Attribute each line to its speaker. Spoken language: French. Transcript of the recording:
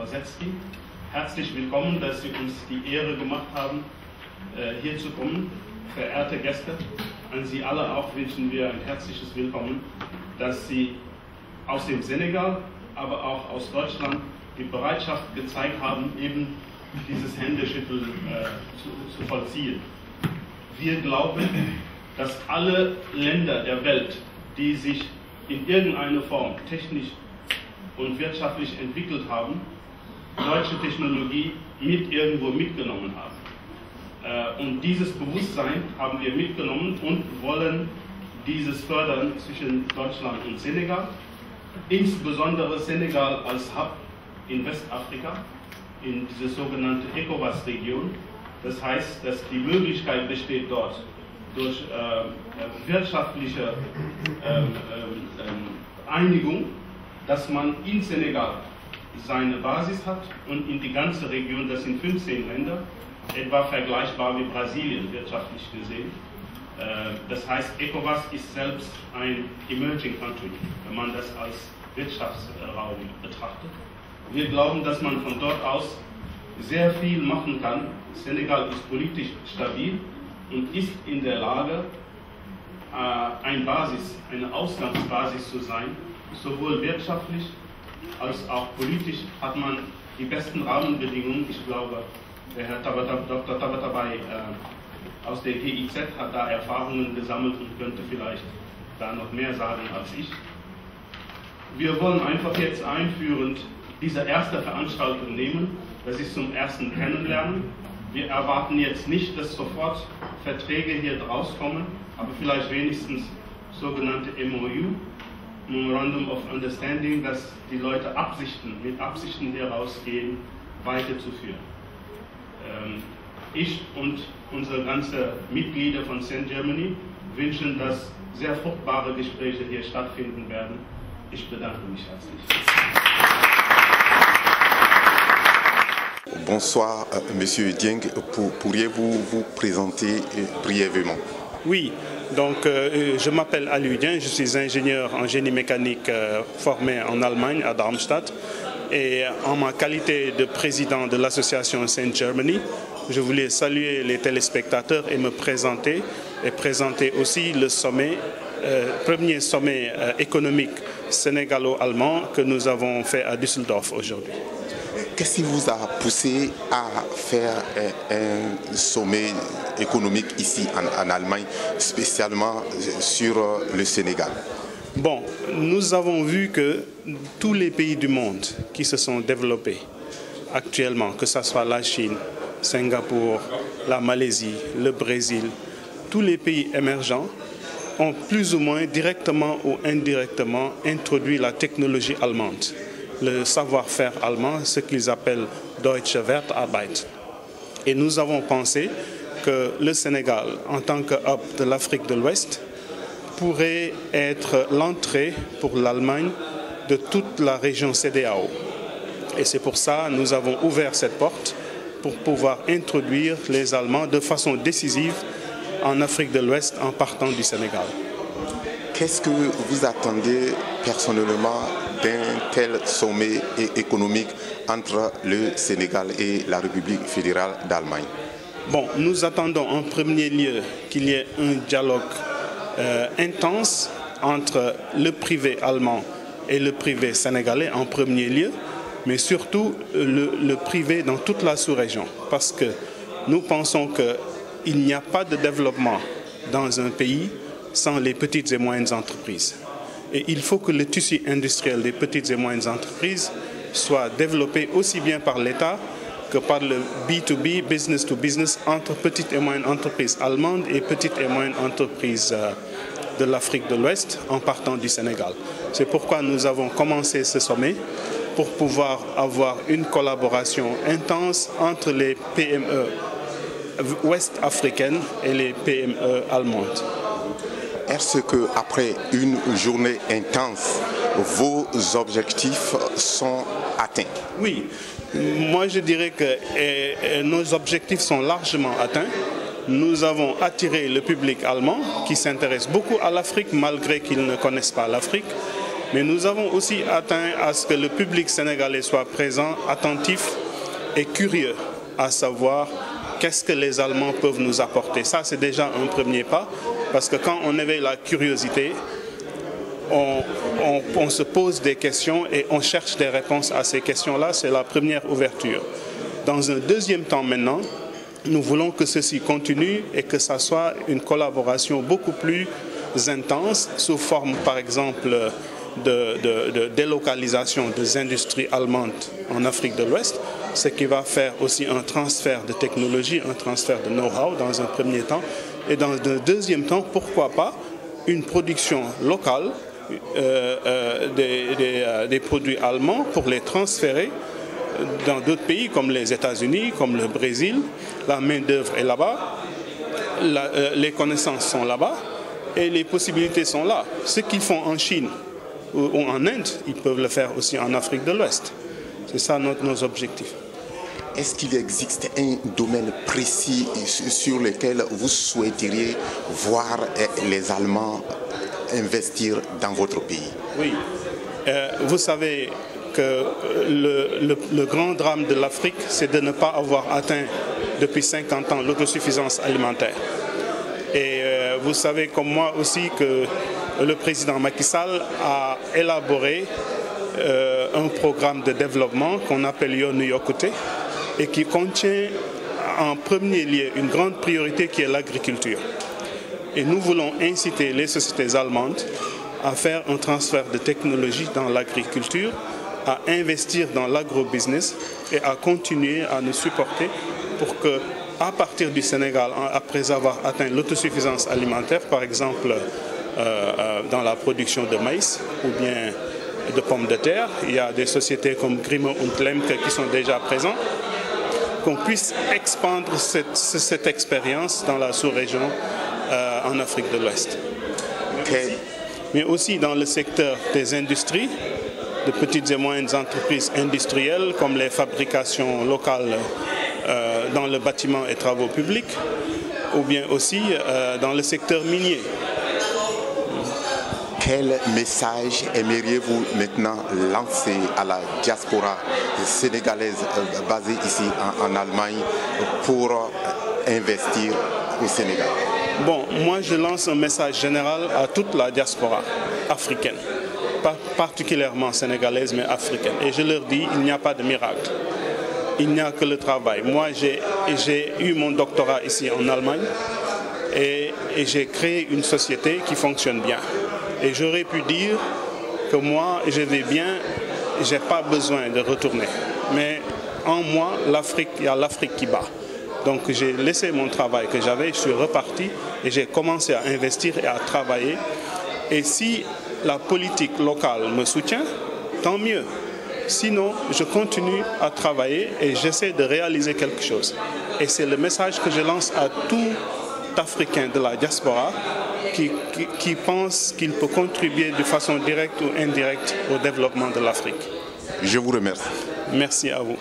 Speaker 1: Kozetski. Herzlich willkommen, dass Sie uns die Ehre gemacht haben, hier zu kommen. Verehrte Gäste, an Sie alle auch wünschen wir ein herzliches Willkommen, dass Sie aus dem Senegal, aber auch aus Deutschland die Bereitschaft gezeigt haben, eben dieses Händeschütteln zu vollziehen. Wir glauben, dass alle Länder der Welt, die sich in irgendeiner Form technisch und wirtschaftlich entwickelt haben, deutsche Technologie irgendwo mitgenommen haben. Und dieses Bewusstsein haben wir mitgenommen und wollen dieses fördern zwischen Deutschland und Senegal, insbesondere Senegal als Hub in Westafrika, in diese sogenannte ECOWAS-Region. Das heißt, dass die Möglichkeit besteht dort, durch wirtschaftliche Einigung, dass man in Senegal seine Basis hat und in die ganze Region, das sind 15 Länder, etwa vergleichbar wie Brasilien wirtschaftlich gesehen. Das heißt, ECOWAS ist selbst ein Emerging Country, wenn man das als Wirtschaftsraum betrachtet. Wir glauben, dass man von dort aus sehr viel machen kann. Senegal ist politisch stabil und ist in der Lage, eine Ausgangsbasis zu sein. Sowohl wirtschaftlich als auch politisch hat man die besten Rahmenbedingungen. Ich glaube, der Herr Dr. Tabatabai aus der GIZ hat da Erfahrungen gesammelt und könnte vielleicht da noch mehr sagen als ich. Wir wollen einfach jetzt einführend diese erste Veranstaltung nehmen. Das ist zum ersten Kennenlernen. Wir erwarten jetzt nicht, dass sofort Verträge hier draus kommen, aber vielleicht wenigstens sogenannte MOU, Memorandum of Understanding, dass die Leute mit Absichten hier rausgehen, weiterzuführen. Ich und unsere ganzen Mitglieder von St. Germany wünschen, dass sehr fruchtbare Gespräche hier stattfinden werden. Ich bedanke mich herzlich.
Speaker 2: Bonsoir, Monsieur Dieng. Pourriez-vous vous présenter brièvement?
Speaker 3: Oui, donc je m'appelle Aliou Dieng, je suis ingénieur en génie mécanique formé en Allemagne, à Darmstadt. Et en ma qualité de président de l'association St. Germany, je voulais saluer les téléspectateurs et me présenter, et présenter aussi le sommet, premier sommet économique sénégalo-allemand que nous avons fait à Düsseldorf aujourd'hui.
Speaker 2: Qu'est-ce qui vous a poussé à faire un sommet économique ici en Allemagne, spécialement sur le Sénégal?
Speaker 3: Bon, nous avons vu que tous les pays du monde qui se sont développés actuellement, que ce soit la Chine, Singapour, la Malaisie, le Brésil, tous les pays émergents ont plus ou moins directement ou indirectement introduit la technologie allemande, le savoir-faire allemand, ce qu'ils appellent Deutsche Wertarbeit. Et nous avons pensé que le Sénégal, en tant que hub de l'Afrique de l'Ouest, pourrait être l'entrée pour l'Allemagne de toute la région CEDEAO. Et c'est pour ça que nous avons ouvert cette porte pour pouvoir introduire les Allemands de façon décisive en Afrique de l'Ouest en partant du Sénégal.
Speaker 2: Qu'est-ce que vous attendez personnellement d'un tel sommet économique entre le Sénégal et la République fédérale d'Allemagne?
Speaker 3: Bon, nous attendons en premier lieu qu'il y ait un dialogue intense entre le privé allemand et le privé sénégalais en premier lieu, mais surtout le privé dans toute la sous-région. Parce que nous pensons qu'il n'y a pas de développement dans un pays sans les petites et moyennes entreprises. Et il faut que le tissu industriel des petites et moyennes entreprises soit développé aussi bien par l'État que par le B2B, business to business, entre petites et moyennes entreprises allemandes et petites et moyennes entreprises de l'Afrique de l'Ouest en partant du Sénégal. C'est pourquoi nous avons commencé ce sommet pour pouvoir avoir une collaboration intense entre les PME ouest-africaines et les PME allemandes.
Speaker 2: Est-ce qu'après une journée intense, vos objectifs sont atteints?
Speaker 3: Oui, moi je dirais que nos objectifs sont largement atteints. Nous avons attiré le public allemand qui s'intéresse beaucoup à l'Afrique malgré qu'ils ne connaissent pas l'Afrique. Mais nous avons aussi atteint à ce que le public sénégalais soit présent, attentif et curieux à savoir qu'est-ce que les Allemands peuvent nous apporter. Ça, c'est déjà un premier pas, parce que quand on éveille la curiosité, on se pose des questions et on cherche des réponses à ces questions-là. C'est la première ouverture. Dans un deuxième temps maintenant, nous voulons que ceci continue et que ça soit une collaboration beaucoup plus intense, sous forme par exemple de délocalisation des industries allemandes en Afrique de l'Ouest, ce qui va faire aussi un transfert de technologie, un transfert de know-how dans un premier temps. Et dans un deuxième temps, pourquoi pas une production locale des produits allemands pour les transférer dans d'autres pays comme les États-Unis, comme le Brésil. La main-d'œuvre est là-bas, les connaissances sont là-bas et les possibilités sont là. Ce qu'ils font en Chine ou en Inde, ils peuvent le faire aussi en Afrique de l'Ouest. C'est ça nos objectifs.
Speaker 2: Est-ce qu'il existe un domaine précis sur lequel vous souhaiteriez voir les Allemands investir dans votre pays?
Speaker 3: Oui. Vous savez que le grand drame de l'Afrique, c'est de ne pas avoir atteint depuis 50 ans l'autosuffisance alimentaire. Et vous savez comme moi aussi que le président Macky Sall a élaboré un programme de développement qu'on appelle Yoonu Yokkute et qui contient en premier lieu une grande priorité qui est l'agriculture. Et nous voulons inciter les sociétés allemandes à faire un transfert de technologie dans l'agriculture, à investir dans l'agro-business et à continuer à nous supporter pour que, à partir du Sénégal, après avoir atteint l'autosuffisance alimentaire, par exemple dans la production de maïs ou bien de pommes de terre, il y a des sociétés comme Grimme und Lemke qui sont déjà présentes, qu'on puisse expandre cette expérience dans la sous-région en Afrique de l'Ouest. Mais aussi dans le secteur des industries, de petites et moyennes entreprises industrielles comme les fabrications locales dans le bâtiment et travaux publics, ou bien aussi dans le secteur minier.
Speaker 2: Quel message aimeriez-vous maintenant lancer à la diaspora sénégalaise basée ici en Allemagne pour investir au Sénégal?
Speaker 3: Bon, moi je lance un message général à toute la diaspora africaine, pas particulièrement sénégalaise mais africaine. Et je leur dis, il n'y a pas de miracle, il n'y a que le travail. Moi j'ai eu mon doctorat ici en Allemagne et j'ai créé une société qui fonctionne bien. Et j'aurais pu dire que moi, je vais bien, je n'ai pas besoin de retourner. Mais en moi, il y a l'Afrique qui bat. Donc j'ai laissé mon travail que j'avais, je suis reparti et j'ai commencé à investir et à travailler. Et si la politique locale me soutient, tant mieux. Sinon, je continue à travailler et j'essaie de réaliser quelque chose. Et c'est le message que je lance à tout Africain de la diaspora qui pense qu'il peut contribuer de façon directe ou indirecte au développement de l'Afrique.
Speaker 2: Je vous remercie.
Speaker 3: Merci à vous.